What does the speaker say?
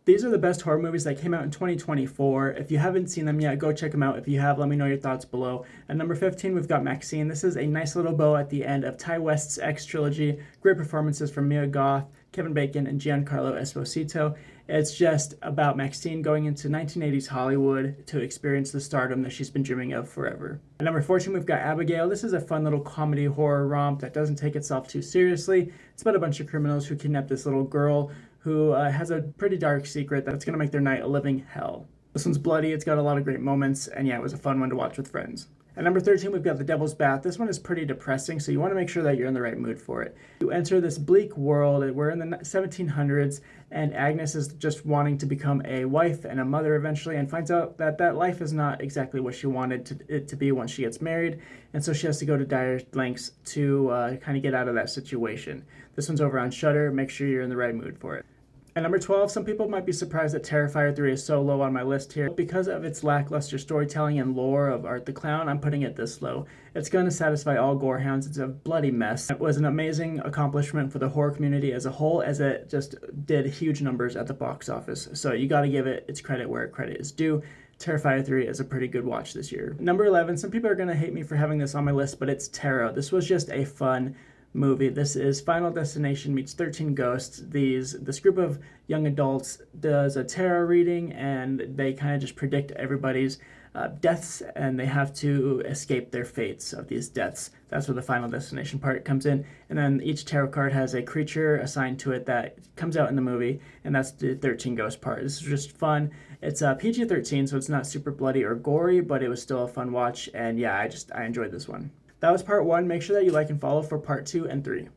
These are the best horror movies that came out in 2024. If you haven't seen them yet, go check them out. If you have, let me know your thoughts below. At number 15, we've got Maxine. This is a nice little bow at the end of Ty West's X trilogy. Great performances from Mia Goth, Kevin Bacon, and Giancarlo Esposito. It's just about Maxine going into 1980s Hollywood to experience the stardom that she's been dreaming of forever. At number 14, we've got Abigail. This is a fun little comedy horror romp that doesn't take itself too seriously. It's about a bunch of criminals who kidnap this little girl who has a pretty dark secret that's going to make their night a living hell. This one's bloody, it's got a lot of great moments, and yeah, it was a fun one to watch with friends. At number 13, we've got The Devil's Bath. This one is pretty depressing, so you want to make sure that you're in the right mood for it. You enter this bleak world, we're in the 1700s, and Agnes is just wanting to become a wife and a mother eventually, and finds out that that life is not exactly what she wanted it to be once she gets married, and so she has to go to dire lengths to kind of get out of that situation. This one's over on Shudder. Make sure you're in the right mood for it. At number 12, some people might be surprised that Terrifier 3 is so low on my list here. Because of its lackluster storytelling and lore of Art the Clown, I'm putting it this low. It's going to satisfy all gorehounds. It's a bloody mess. It was an amazing accomplishment for the horror community as a whole, as it just did huge numbers at the box office. So you got to give it its credit where credit is due. Terrifier 3 is a pretty good watch this year. Number 11, some people are going to hate me for having this on my list, but it's Tarot. This was just a fun movie. This is Final Destination meets 13 Ghosts. This group of young adults does a tarot reading, and they kind of just predict everybody's deaths, and they have to escape their fates of these deaths. That's where the Final Destination part comes in, and then each tarot card has a creature assigned to it that comes out in the movie, and that's the 13 Ghost part. This is just fun. It's PG-13, so it's not super bloody or gory, but it was still a fun watch, and yeah, I enjoyed this one. That was part 1. Make sure that you like and follow for part 2 and 3.